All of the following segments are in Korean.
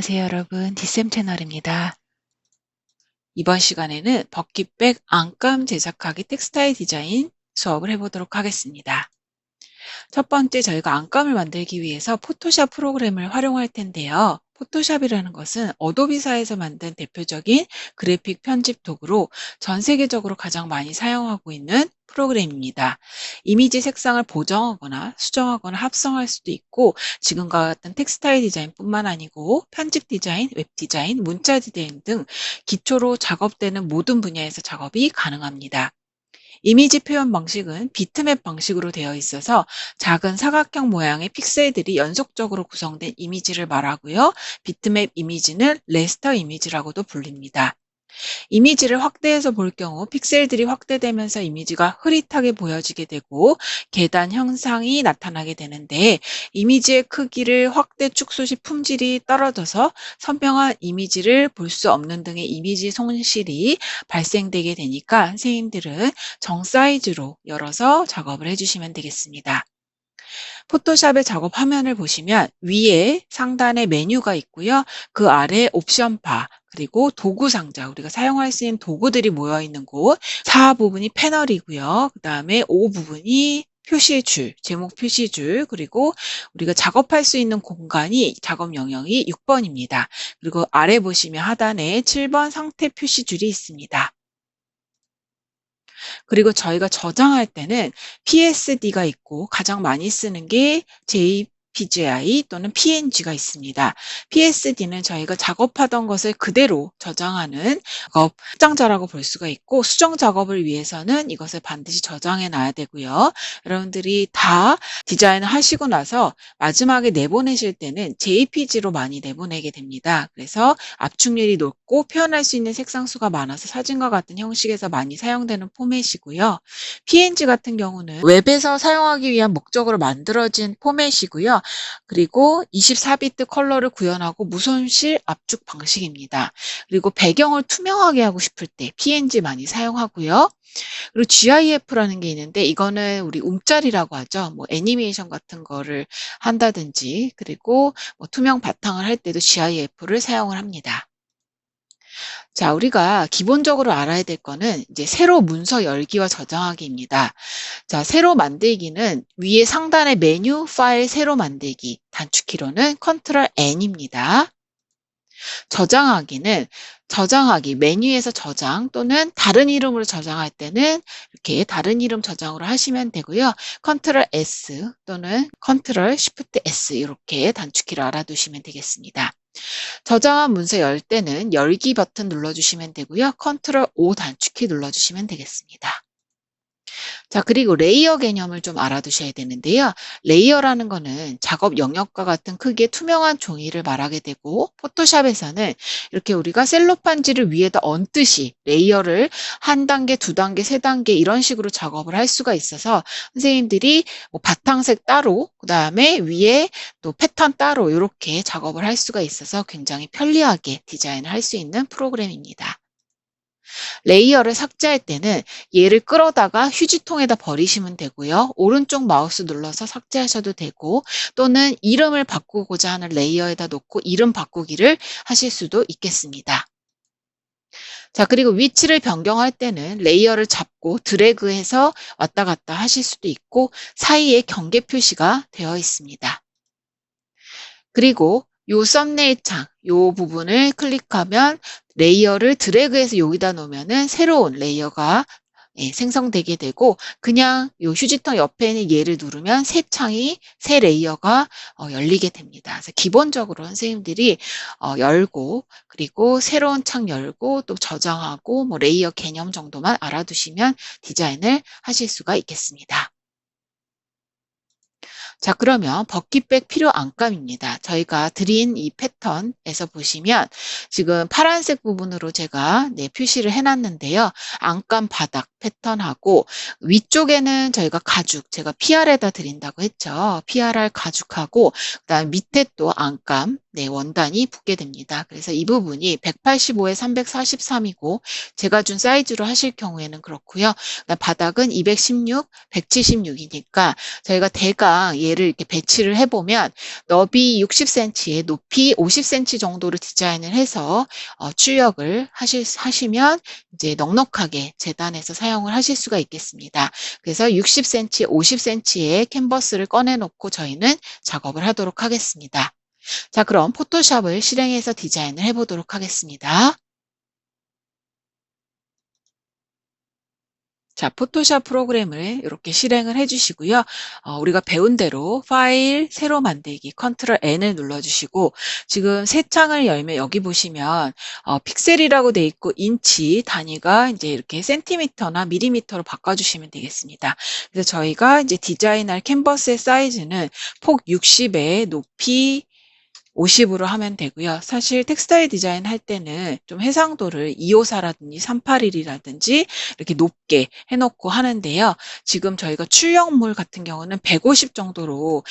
안녕하세요, 여러분. 디쌤 채널입니다. 이번 시간에는 버킷백 안감 제작하기 텍스타일 디자인 수업을 해보도록 하겠습니다. 첫 번째, 저희가 안감을 만들기 위해서 포토샵 프로그램을 활용할 텐데요. 포토샵이라는 것은 어도비사에서 만든 대표적인 그래픽 편집 도구로 전 세계적으로 가장 많이 사용하고 있는 프로그램입니다. 이미지 색상을 보정하거나 수정하거나 합성할 수도 있고, 지금과 같은 텍스타일 디자인뿐만 아니고 편집 디자인, 웹 디자인, 문자 디자인 등 기초로 작업되는 모든 분야에서 작업이 가능합니다. 이미지 표현 방식은 비트맵 방식으로 되어 있어서 작은 사각형 모양의 픽셀들이 연속적으로 구성된 이미지를 말하고요. 비트맵 이미지는 레스터 이미지라고도 불립니다. 이미지를 확대해서 볼 경우 픽셀들이 확대되면서 이미지가 흐릿하게 보여지게 되고 계단 형상이 나타나게 되는데, 이미지의 크기를 확대 축소 시 품질이 떨어져서 선명한 이미지를 볼 수 없는 등의 이미지 손실이 발생되게 되니까 선생님들은 정 사이즈로 열어서 작업을 해주시면 되겠습니다. 포토샵의 작업 화면을 보시면 위에 상단에 메뉴가 있고요. 그 아래 옵션 바, 그리고 도구 상자, 우리가 사용할 수 있는 도구들이 모여 있는 곳, 사 부분이 패널이고요. 그 다음에 오 부분이 표시줄, 제목 표시줄, 그리고 우리가 작업할 수 있는 공간이 작업 영역이 6번입니다. 그리고 아래 보시면 하단에 7번 상태 표시줄이 있습니다. 그리고 저희가 저장할 때는 PSD가 있고 가장 많이 쓰는 게 JPGI 또는 PNG가 있습니다. PSD는 저희가 작업하던 것을 그대로 저장하는 작업 확장자라고 볼 수가 있고, 수정 작업을 위해서는 이것을 반드시 저장해 놔야 되고요. 여러분들이 다 디자인을 하시고 나서 마지막에 내보내실 때는 JPG로 많이 내보내게 됩니다. 그래서 압축률이 높고 표현할 수 있는 색상 수가 많아서 사진과 같은 형식에서 많이 사용되는 포맷이고요. PNG 같은 경우는 웹에서 사용하기 위한 목적으로 만들어진 포맷이고요. 그리고 24비트 컬러를 구현하고 무손실 압축 방식입니다. 그리고 배경을 투명하게 하고 싶을 때 PNG 많이 사용하고요. 그리고 GIF라는 게 있는데, 이거는 우리 움짤이라고 하죠. 뭐 애니메이션 같은 거를 한다든지, 그리고 뭐 투명 바탕을 할 때도 GIF를 사용을 합니다. 자, 우리가 기본적으로 알아야 될 거는 이제 세로 문서 열기와 저장하기입니다. 자, 세로 만들기는 위에 상단의 메뉴 파일 세로 만들기, 단축키로는 컨트롤 N입니다. 저장하기는 저장하기, 메뉴에서 저장 또는 다른 이름으로 저장할 때는 이렇게 다른 이름 저장으로 하시면 되고요. 컨트롤 S 또는 컨트롤 쉬프트 S, 이렇게 단축키를 알아두시면 되겠습니다. 저장한 문서 열 때는 열기 버튼 눌러주시면 되고요. 컨트롤 O 단축키 눌러주시면 되겠습니다. 자, 그리고 레이어 개념을 좀 알아두셔야 되는데요. 레이어라는 거는 작업 영역과 같은 크기의 투명한 종이를 말하게 되고, 포토샵에서는 이렇게 우리가 셀로판지를 위에다 얹듯이 레이어를 한 단계, 두 단계, 세 단계 이런 식으로 작업을 할 수가 있어서 선생님들이 뭐 바탕색 따로, 그 다음에 위에 또 패턴 따로 이렇게 작업을 할 수가 있어서 굉장히 편리하게 디자인을 할 수 있는 프로그램입니다. 레이어를 삭제할 때는 얘를 끌어다가 휴지통에다 버리시면 되고요. 오른쪽 마우스 눌러서 삭제하셔도 되고, 또는 이름을 바꾸고자 하는 레이어에다 놓고 이름 바꾸기를 하실 수도 있겠습니다. 자, 그리고 위치를 변경할 때는 레이어를 잡고 드래그해서 왔다 갔다 하실 수도 있고, 사이에 경계 표시가 되어 있습니다. 그리고 요 썸네일 창, 요 부분을 클릭하면 레이어를 드래그해서 여기다 놓으면은 새로운 레이어가 생성되게 되고, 그냥 요 휴지통 옆에 있는 얘를 누르면 새 창이, 새 레이어가 열리게 됩니다. 그래서 기본적으로 선생님들이 열고, 그리고 새로운 창 열고 또 저장하고 뭐 레이어 개념 정도만 알아두시면 디자인을 하실 수가 있겠습니다. 자, 그러면 버킷백 필요 안감입니다. 저희가 드린 이 패턴에서 보시면 지금 파란색 부분으로 제가 표시를 해놨는데요. 안감 바닥, 패턴하고 위쪽에는 저희가 가죽, 제가 PR에다 드린다고 했죠. PRR 가죽하고 그다음 밑에 또 안감, 네, 원단이 붙게 됩니다. 그래서 이 부분이 185에 343이고 제가 준 사이즈로 하실 경우에는 그렇고요. 그다음 바닥은 216, 176이니까 저희가 대강 얘를 이렇게 배치를 해보면 너비 60cm에 높이 50cm 정도로 디자인을 해서 출력을 하시면 이제 넉넉하게 재단해서 사용을 하실 수가 있겠습니다. 그래서 60cm, 50cm의 캔버스를 꺼내놓고 저희는 작업을 하도록 하겠습니다. 자, 그럼 포토샵을 실행해서 디자인을 해보도록 하겠습니다. 자, 포토샵 프로그램을 이렇게 실행을 해주시고요. 우리가 배운 대로 파일, 새로 만들기, 컨트롤 N을 눌러주시고 지금 새 창을 열면 여기 보시면 픽셀이라고 돼 있고 인치 단위가 이제 이렇게 센티미터나 밀리미터로 바꿔주시면 되겠습니다. 그래서 저희가 이제 디자인할 캔버스의 사이즈는 폭 60에 높이 50으로 하면 되고요. 사실 텍스타일 디자인 할 때는 좀 해상도를 254라든지 381이라든지 이렇게 높게 해놓고 하는데요. 지금 저희가 출력물 같은 경우는 150 정도로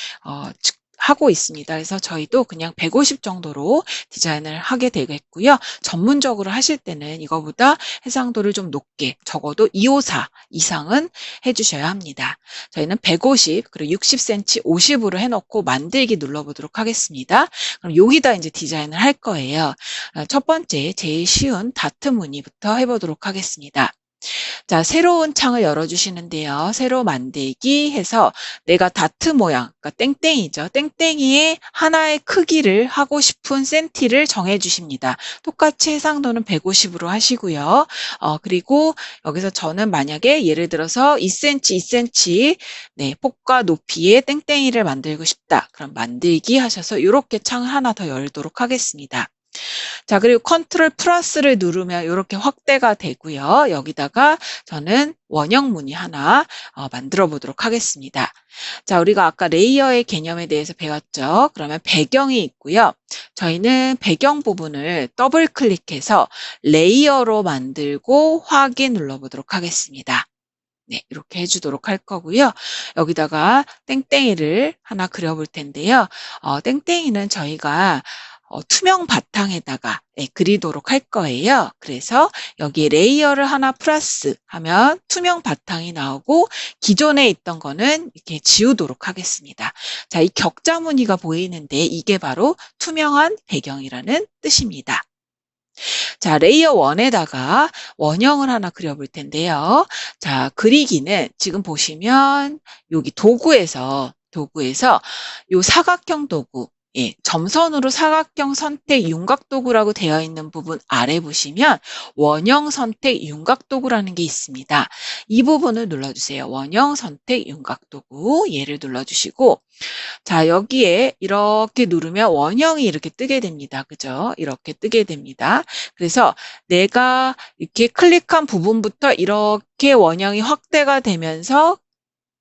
하고 있습니다. 그래서 저희도 그냥 150 정도로 디자인을 하게 되겠고요. 전문적으로 하실 때는 이거보다 해상도를 좀 높게 적어도 254 이상은 해주셔야 합니다. 저희는 150 그리고 60cm 50으로 해놓고 만들기 눌러보도록 하겠습니다. 그럼 여기다 이제 디자인을 할 거예요. 첫 번째 제일 쉬운 다트 무늬부터 해보도록 하겠습니다. 자, 새로운 창을 열어주시는데요. 새로 만들기 해서 내가 다트 모양, 그러니까 땡땡이죠. 땡땡이의 하나의 크기를 하고 싶은 센티를 정해주십니다. 똑같이 해상도는 150으로 하시고요. 그리고 여기서 저는 만약에 예를 들어서 2cm, 2cm 네, 폭과 높이의 땡땡이를 만들고 싶다. 그럼 만들기 하셔서 이렇게 창을 하나 더 열도록 하겠습니다. 자, 그리고 컨트롤 플러스를 누르면 이렇게 확대가 되고요. 여기다가 저는 원형 무늬 하나 만들어 보도록 하겠습니다. 자, 우리가 아까 레이어의 개념에 대해서 배웠죠. 그러면 배경이 있고요. 저희는 배경 부분을 더블 클릭해서 레이어로 만들고 확인 눌러보도록 하겠습니다. 네, 이렇게 해주도록 할 거고요. 여기다가 땡땡이를 하나 그려볼 텐데요. 땡땡이는 저희가 투명 바탕에다가 그리도록 할 거예요. 그래서 여기에 레이어를 하나 플러스 하면 투명 바탕이 나오고 기존에 있던 거는 이렇게 지우도록 하겠습니다. 자, 이 격자 무늬가 보이는데 이게 바로 투명한 배경이라는 뜻입니다. 자, 레이어 1에다가 원형을 하나 그려볼 텐데요. 자, 그리기는 지금 보시면 여기 도구에서 요 사각형 도구, 예, 점선으로 사각형 선택 윤곽 도구라고 되어 있는 부분 아래 보시면 원형 선택 윤곽 도구라는 게 있습니다. 이 부분을 눌러주세요. 원형 선택 윤곽 도구 얘를 눌러주시고 자, 여기에 이렇게 누르면 원형이 이렇게 뜨게 됩니다. 그죠? 이렇게 뜨게 됩니다. 그래서 내가 이렇게 클릭한 부분부터 이렇게 원형이 확대가 되면서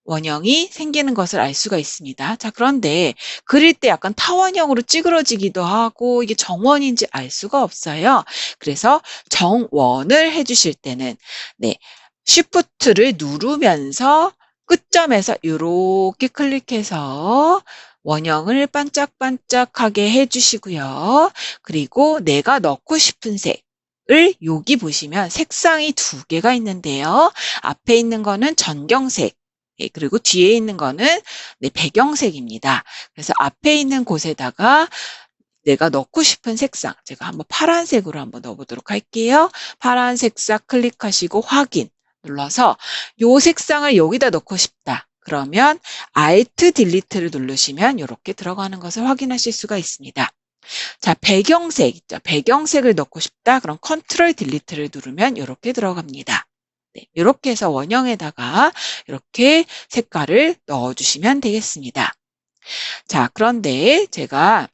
원형이 생기는 것을 알 수가 있습니다. 자, 그런데 그릴 때 약간 타원형으로 찌그러지기도 하고 이게 정원인지 알 수가 없어요. 그래서 정원을 해주실 때는 네, Shift를 누르면서 끝점에서 이렇게 클릭해서 원형을 반짝반짝하게 해주시고요. 그리고 내가 넣고 싶은 색을 여기 보시면 색상이 두 개가 있는데요. 앞에 있는 거는 전경색, 그리고 뒤에 있는 거는 네, 배경색입니다. 그래서 앞에 있는 곳에다가 내가 넣고 싶은 색상, 제가 한번 파란색으로 한번 넣어보도록 할게요. 파란 색상 클릭하시고 확인 눌러서 이 색상을 여기다 넣고 싶다. 그러면 Alt 딜리트를 누르시면 이렇게 들어가는 것을 확인하실 수가 있습니다. 자, 배경색 있죠. 배경색을 넣고 싶다. 그럼 컨트롤 딜리트를 누르면 이렇게 들어갑니다. 네, 이렇게 해서 원형에다가 이렇게 색깔을 넣어주시면 되겠습니다. 자, 그런데 제가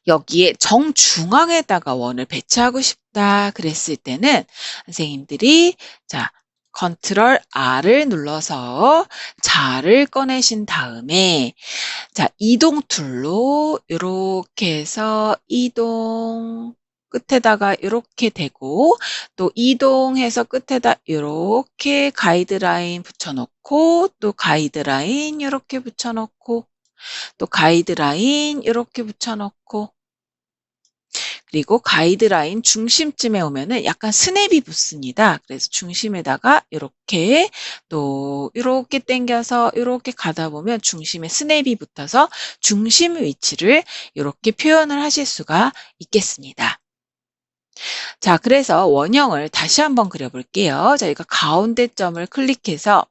여기에 정중앙에다가 원을 배치하고 싶다 그랬을 때는 선생님들이 자, 컨트롤 R을 눌러서 자를 꺼내신 다음에 자, 이동 툴로 이렇게 해서 이동 끝에다가 이렇게 대고 또 이동해서 끝에다 이렇게 가이드라인 붙여놓고 또 가이드라인 이렇게 붙여놓고 또 가이드라인 이렇게 붙여놓고 그리고 가이드라인 중심쯤에 오면은 약간 스냅이 붙습니다. 그래서 중심에다가 이렇게 또 이렇게 당겨서 이렇게 가다 보면 중심에 스냅이 붙어서 중심 위치를 이렇게 표현을 하실 수가 있겠습니다. 자, 그래서 원형을 다시 한번 그려볼게요. 저희가 가운데 점을 클릭해서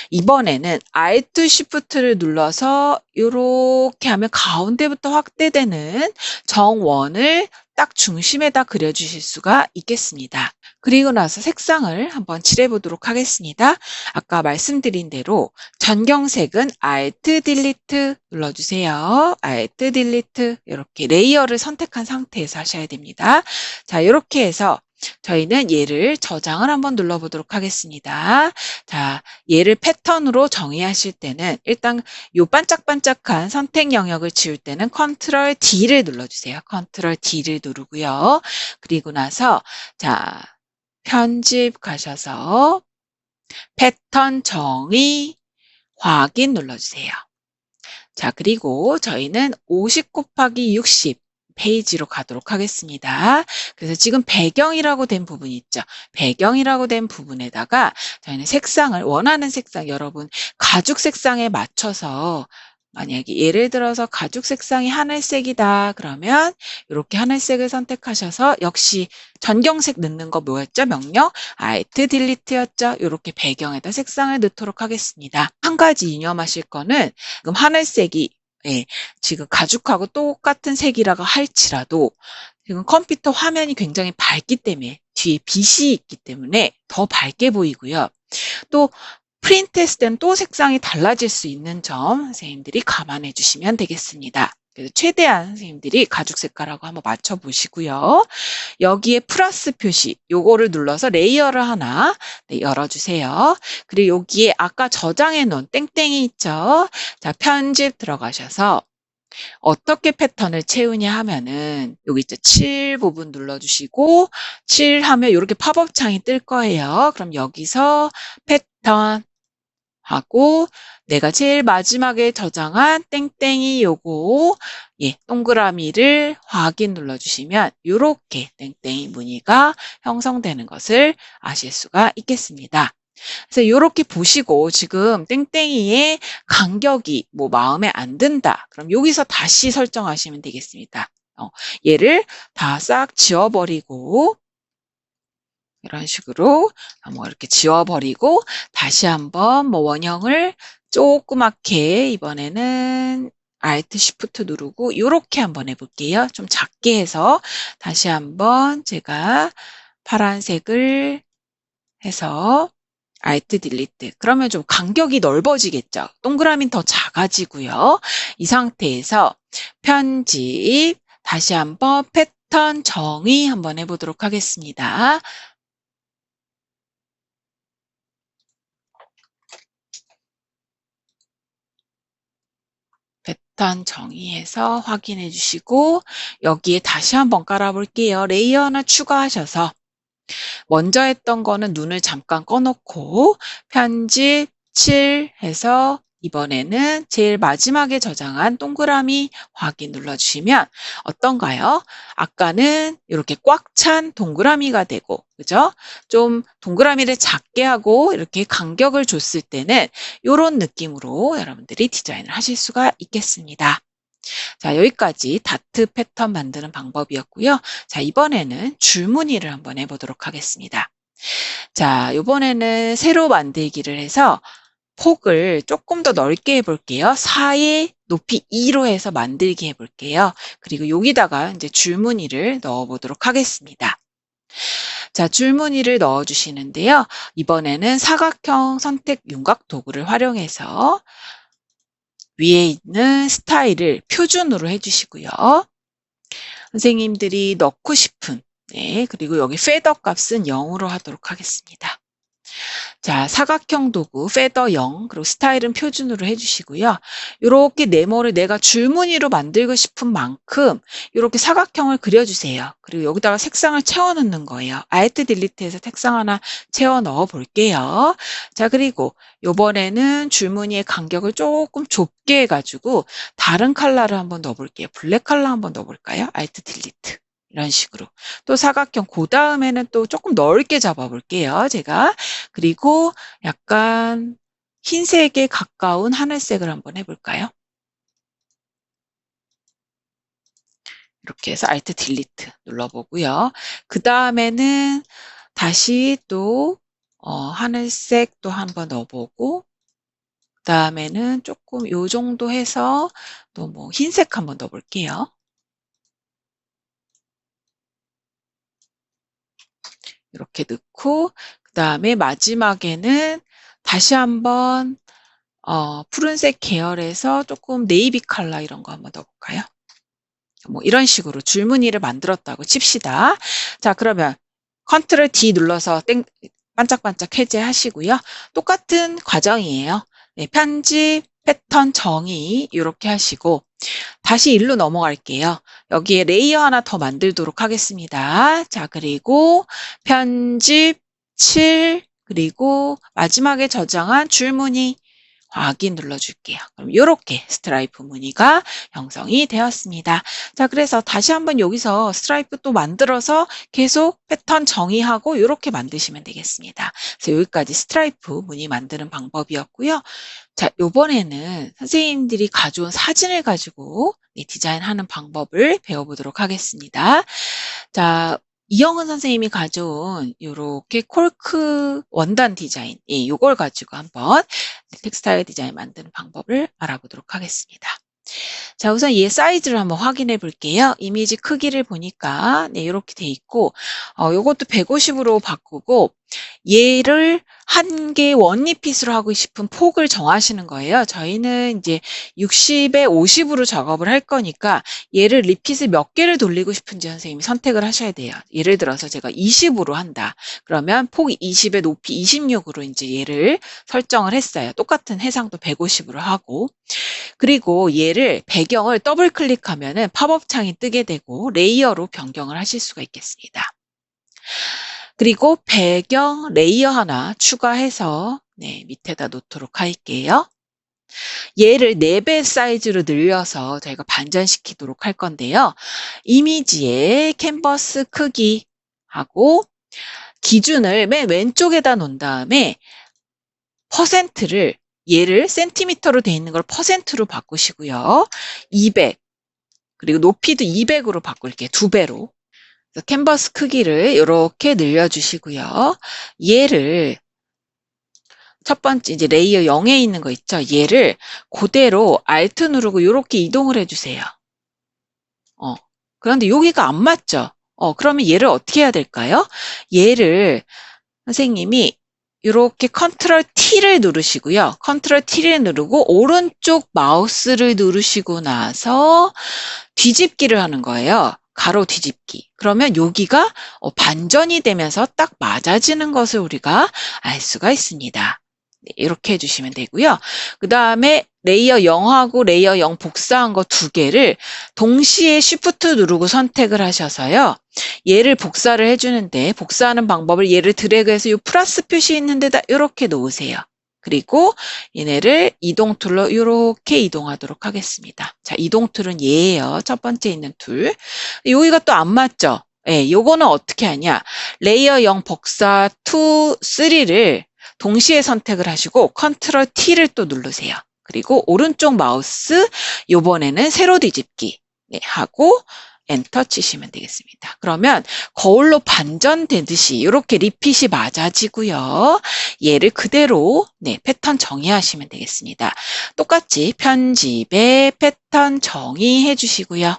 이번에는 Alt Shift를 눌러서 이렇게 하면 가운데부터 확대되는 정원을 딱 중심에다 그려주실 수가 있겠습니다. 그리고 나서 색상을 한번 칠해 보도록 하겠습니다. 아까 말씀드린 대로 전경색은 Alt Delete 눌러주세요. Alt Delete 이렇게 레이어를 선택한 상태에서 하셔야 됩니다. 자, 이렇게 해서 저희는 얘를 저장을 한번 눌러보도록 하겠습니다. 자, 얘를 패턴으로 정의하실 때는 일단 요 반짝반짝한 선택 영역을 지울 때는 컨트롤 D를 눌러주세요. 컨트롤 D를 누르고요. 그리고 나서 자, 편집 가셔서 패턴 정의 확인 눌러주세요. 자, 그리고 저희는 50 곱하기 60 페이지로 가도록 하겠습니다. 그래서 지금 배경이라고 된 부분이 있죠. 배경이라고 된 부분에다가 저희는 색상을 원하는 색상 여러분 가죽 색상에 맞춰서 만약에 예를 들어서 가죽 색상이 하늘색이다 그러면 이렇게 하늘색을 선택하셔서 역시 전경색 넣는 거 뭐였죠? 명령 Alt Delete였죠. 이렇게 배경에다 색상을 넣도록 하겠습니다. 한 가지 유념하실 거는 지금 하늘색이 예, 지금 가죽하고 똑같은 색이라고 할지라도 지금 컴퓨터 화면이 굉장히 밝기 때문에 뒤에 빛이 있기 때문에 더 밝게 보이고요. 또 프린트했을 때는 또 색상이 달라질 수 있는 점 선생님들이 감안해 주시면 되겠습니다. 그래서 최대한 선생님들이 가죽 색깔하고 한번 맞춰 보시고요. 여기에 플러스 표시 요거를 눌러서 레이어를 하나 열어주세요. 그리고 여기에 아까 저장해 놓은 땡땡이 있죠. 자, 편집 들어가셔서 어떻게 패턴을 채우냐 하면은 여기 있죠. 7 부분 눌러주시고 7 하면 이렇게 팝업 창이 뜰 거예요. 그럼 여기서 패턴 하고 내가 제일 마지막에 저장한 땡땡이 요거 예, 동그라미를 확인 눌러주시면 이렇게 땡땡이 무늬가 형성되는 것을 아실 수가 있겠습니다. 그래서 이렇게 보시고 지금 땡땡이의 간격이 뭐 마음에 안 든다. 그럼 여기서 다시 설정하시면 되겠습니다. 얘를 다 싹 지워버리고 이런 식으로 뭐 이렇게 지워버리고 다시 한번 뭐 원형을 조그맣게 이번에는 Alt Shift 누르고 이렇게 한번 해볼게요. 좀 작게 해서 다시 한번 제가 파란색을 해서 Alt Delete. 그러면 좀 간격이 넓어지겠죠. 동그라미는 더 작아지고요. 이 상태에서 편집 다시 한번 패턴 정의 한번 해보도록 하겠습니다. 패턴 정의해서 확인해 주시고 여기에 다시 한번 깔아 볼게요. 레이어 하나 추가하셔서 먼저 했던 거는 눈을 잠깐 꺼놓고 편집 7 해서 이번에는 제일 마지막에 저장한 동그라미 확인 눌러주시면 어떤가요? 아까는 이렇게 꽉 찬 동그라미가 되고 그죠? 좀 동그라미를 작게 하고 이렇게 간격을 줬을 때는 이런 느낌으로 여러분들이 디자인을 하실 수가 있겠습니다. 자, 여기까지 다트 패턴 만드는 방법이었고요. 자, 이번에는 줄무늬를 한번 해보도록 하겠습니다. 자, 이번에는 새로 만들기를 해서 폭을 조금 더 넓게 해볼게요. 4의 높이 2로 해서 만들기 해볼게요. 그리고 여기다가 이제 줄무늬를 넣어보도록 하겠습니다. 자, 줄무늬를 넣어주시는데요. 이번에는 사각형 선택 윤곽 도구를 활용해서 위에 있는 스타일을 표준으로 해주시고요. 선생님들이 넣고 싶은 네, 그리고 여기 페더 값은 0으로 하도록 하겠습니다. 자, 사각형 도구 페더 0, 그리고 스타일은 표준으로 해주시고요. 요렇게 네모를 내가 줄무늬로 만들고 싶은 만큼 요렇게 사각형을 그려주세요. 그리고 여기다가 색상을 채워 넣는 거예요. Alt 딜리트해서 색상 하나 채워 넣어 볼게요. 자, 그리고 요번에는 줄무늬의 간격을 조금 좁게 해가지고 다른 컬러를 한번 넣어 볼게요. 블랙 컬러 한번 넣어 볼까요? Alt 딜리트. 이런 식으로. 또 사각형, 그 다음에는 또 조금 넓게 잡아볼게요, 제가. 그리고 약간 흰색에 가까운 하늘색을 한번 해볼까요? 이렇게 해서 Alt 딜리트 눌러보고요. 그 다음에는 다시 또 하늘색 또 한번 넣어보고, 그 다음에는 조금 요 정도 해서 또 뭐 흰색 한번 넣어볼게요. 이렇게 넣고, 그 다음에 마지막에는 다시 한번 푸른색 계열에서 조금 네이비 컬러 이런 거 한번 넣어볼까요? 뭐 이런 식으로 줄무늬를 만들었다고 칩시다. 자, 그러면 컨트롤 D 눌러서 반짝반짝 해제하시고요. 똑같은 과정이에요. 네, 편집, 패턴 정의 이렇게 하시고 다시 일로 넘어갈게요. 여기에 레이어 하나 더 만들도록 하겠습니다. 자, 그리고 편집, 7, 그리고 마지막에 저장한 줄무늬 확인 눌러줄게요. 그럼 이렇게 스트라이프 무늬가 형성이 되었습니다. 자, 그래서 다시 한번 여기서 스트라이프 또 만들어서 계속 패턴 정의하고 이렇게 만드시면 되겠습니다. 그래서 여기까지 스트라이프 무늬 만드는 방법이었고요. 자, 요번에는 선생님들이 가져온 사진을 가지고 디자인하는 방법을 배워보도록 하겠습니다. 자, 이영은 선생님이 가져온 요렇게 콜크 원단 디자인, 요걸 가지고 한번 텍스타일 디자인 만드는 방법을 알아보도록 하겠습니다. 자, 우선 얘 사이즈를 한번 확인해 볼게요. 이미지 크기를 보니까 네, 이렇게 돼 있고 요것도 150으로 바꾸고 얘를 한 개의 원리핏으로 하고 싶은 폭을 정하시는 거예요. 저희는 이제 60에 50으로 작업을 할 거니까 얘를 리핏을 몇 개를 돌리고 싶은지 선생님이 선택을 하셔야 돼요. 예를 들어서 제가 20으로 한다. 그러면 폭 20에 높이 26으로 이제 얘를 설정을 했어요. 똑같은 해상도 150으로 하고 그리고 얘를 배경을 더블 클릭하면은 팝업 창이 뜨게 되고 레이어로 변경을 하실 수가 있겠습니다. 그리고 배경 레이어 하나 추가해서 밑에다 놓도록 할게요. 얘를 4배 사이즈로 늘려서 저희가 반전시키도록 할 건데요. 이미지의 캔버스 크기하고 기준을 맨 왼쪽에다 놓은 다음에 퍼센트를 얘를 센티미터로 돼 있는 걸 퍼센트로 바꾸시고요. 200 그리고 높이도 200으로 바꿀게요. 2배로. 그래서 캔버스 크기를 이렇게 늘려주시고요. 얘를 첫 번째 이제 레이어 0에 있는 거 있죠? 얘를 그대로 Alt 누르고 이렇게 이동을 해주세요. 그런데 여기가 안 맞죠? 그러면 얘를 어떻게 해야 될까요? 얘를 선생님이 이렇게 컨트롤 T를 누르시고요. 컨트롤 T를 누르고 오른쪽 마우스를 누르시고 나서 뒤집기를 하는 거예요. 가로 뒤집기. 그러면 여기가 반전이 되면서 딱 맞아지는 것을 우리가 알 수가 있습니다. 네, 이렇게 해주시면 되고요. 그 다음에 레이어 0하고 레이어 0 복사한 거 2개를 동시에 Shift 누르고 선택을 하셔서요. 얘를 복사를 해주는데 복사하는 방법을 얘를 드래그해서 이 플러스 표시 있는 데다 이렇게 놓으세요. 그리고 얘네를 이동 툴로 이렇게 이동하도록 하겠습니다. 자, 이동 툴은 얘예요. 첫 번째 있는 툴. 여기가 또 안 맞죠? 예, 요거는 어떻게 하냐? 레이어 0 복사 2, 3를 동시에 선택을 하시고 컨트롤 T를 또 누르세요. 그리고 오른쪽 마우스 요번에는 세로 뒤집기 하고 엔터 치시면 되겠습니다. 그러면 거울로 반전되듯이 이렇게 리핏이 맞아지고요. 얘를 그대로 패턴 정의하시면 되겠습니다. 똑같이 편집에 패턴 정의해 주시고요.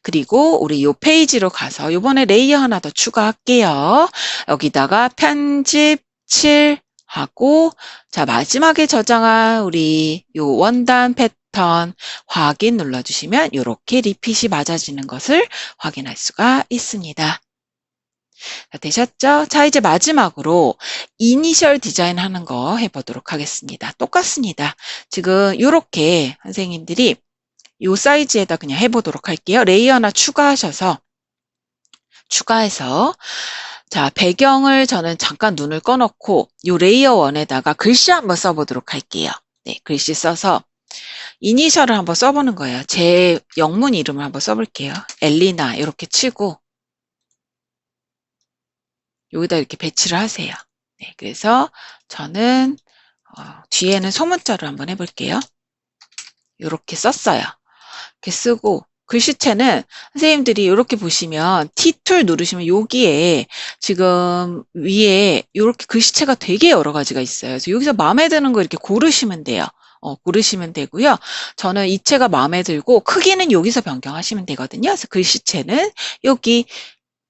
그리고 우리 요 페이지로 가서 이번에 레이어 하나 더 추가할게요. 여기다가 편집 7 하고 자 마지막에 저장한 우리 요 원단 패턴 확인 눌러주시면 이렇게 리핏이 맞아지는 것을 확인할 수가 있습니다. 자, 되셨죠? 자, 이제 마지막으로 이니셜 디자인 하는 거 해보도록 하겠습니다. 똑같습니다. 지금 이렇게 선생님들이 요 사이즈에다 그냥 해보도록 할게요. 레이어 하나 추가해서 자, 배경을 저는 잠깐 눈을 꺼놓고 요 레이어 1에다가 글씨 한번 써보도록 할게요. 네, 글씨 써서 이니셜을 한번 써보는 거예요. 제 영문 이름을 한번 써볼게요. 엘리나 이렇게 치고 여기다 이렇게 배치를 하세요. 네, 그래서 저는 뒤에는 소문자로 한번 해볼게요. 이렇게 썼어요. 이렇게 쓰고 글씨체는 선생님들이 이렇게 보시면 T2 누르시면 여기에 지금 위에 이렇게 글씨체가 되게 여러 가지가 있어요. 그래서 여기서 마음에 드는 거 이렇게 고르시면 돼요. 고르시면 되고요. 저는 이 채가 마음에 들고 크기는 여기서 변경하시면 되거든요. 그래서 글씨체는 여기,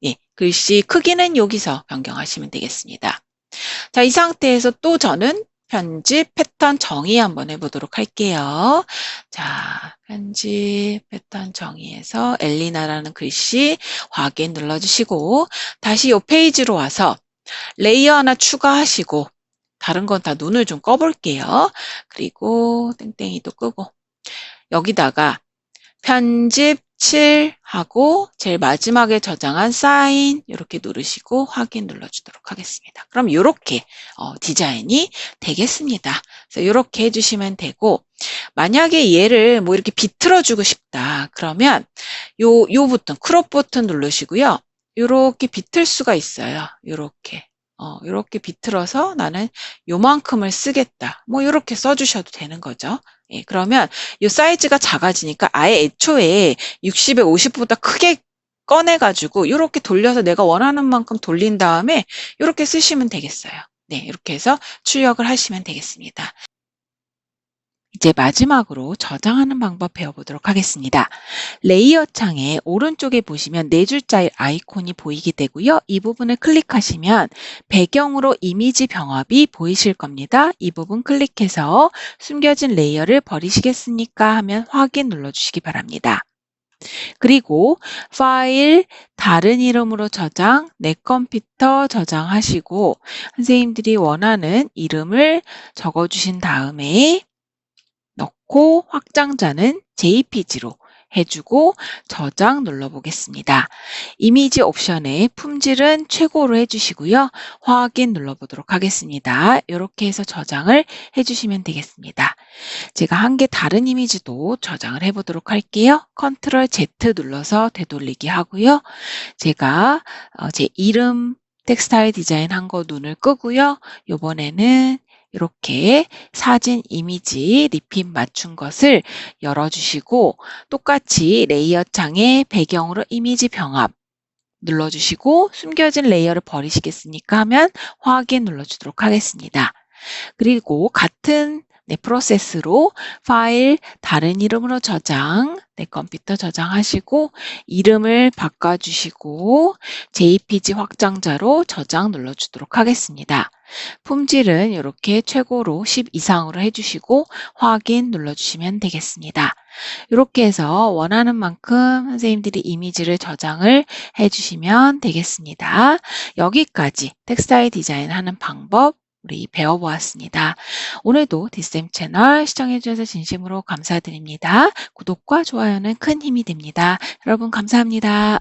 예, 글씨 크기는 여기서 변경하시면 되겠습니다. 자, 이 상태에서 또 저는 편집 패턴 정의 한번 해보도록 할게요. 자, 편집 패턴 정의에서 엘리나라는 글씨 확인 눌러주시고 다시 이 페이지로 와서 레이어 하나 추가하시고 다른 건 다 눈을 좀 꺼볼게요. 그리고 땡땡이도 끄고 여기다가 편집 7 하고 제일 마지막에 저장한 사인 이렇게 누르시고 확인 눌러주도록 하겠습니다. 그럼 이렇게 디자인이 되겠습니다. 그래서 이렇게 해주시면 되고 만약에 얘를 뭐 이렇게 비틀어주고 싶다 그러면 요 버튼 크롭 버튼 누르시고요. 이렇게 비틀 수가 있어요. 이렇게 비틀어서 나는 요만큼을 쓰겠다. 뭐 이렇게 써주셔도 되는 거죠. 예, 그러면 이 사이즈가 작아지니까 아예 애초에 60에 50보다 크게 꺼내가지고 이렇게 돌려서 내가 원하는 만큼 돌린 다음에 이렇게 쓰시면 되겠어요. 네, 이렇게 해서 출력을 하시면 되겠습니다. 이제 마지막으로 저장하는 방법 배워보도록 하겠습니다. 레이어 창에 오른쪽에 보시면 네 줄자의 아이콘이 보이게 되고요. 이 부분을 클릭하시면 배경으로 이미지 병합이 보이실 겁니다. 이 부분 클릭해서 숨겨진 레이어를 버리시겠습니까? 하면 확인 눌러주시기 바랍니다. 그리고 파일 다른 이름으로 저장, 내 컴퓨터 저장하시고 선생님들이 원하는 이름을 적어주신 다음에 넣고 확장자는 JPG로 해주고 저장 눌러보겠습니다. 이미지 옵션에 품질은 최고로 해주시고요. 확인 눌러보도록 하겠습니다. 이렇게 해서 저장을 해주시면 되겠습니다. 제가 한 개 다른 이미지도 저장을 해보도록 할게요. 컨트롤 Z 눌러서 되돌리기 하고요. 제가 제 이름 텍스타일 디자인 한 거 눈을 끄고요. 이번에는 이렇게 사진 이미지 리핀 맞춘 것을 열어주시고 똑같이 레이어 창에 배경으로 이미지 병합 눌러주시고 숨겨진 레이어를 버리시겠습니까? 하면 확인 눌러주도록 하겠습니다. 그리고 같은 프로세스로 파일 다른 이름으로 저장, 내 컴퓨터 저장하시고 이름을 바꿔주시고 JPG 확장자로 저장 눌러주도록 하겠습니다. 품질은 이렇게 최고로 10 이상으로 해주시고 확인 눌러주시면 되겠습니다. 이렇게 해서 원하는 만큼 선생님들이 이미지를 저장을 해주시면 되겠습니다. 여기까지 텍스타일 디자인 하는 방법 우리 배워보았습니다. 오늘도 디쌤 채널 시청해주셔서 진심으로 감사드립니다. 구독과 좋아요는 큰 힘이 됩니다. 여러분 감사합니다.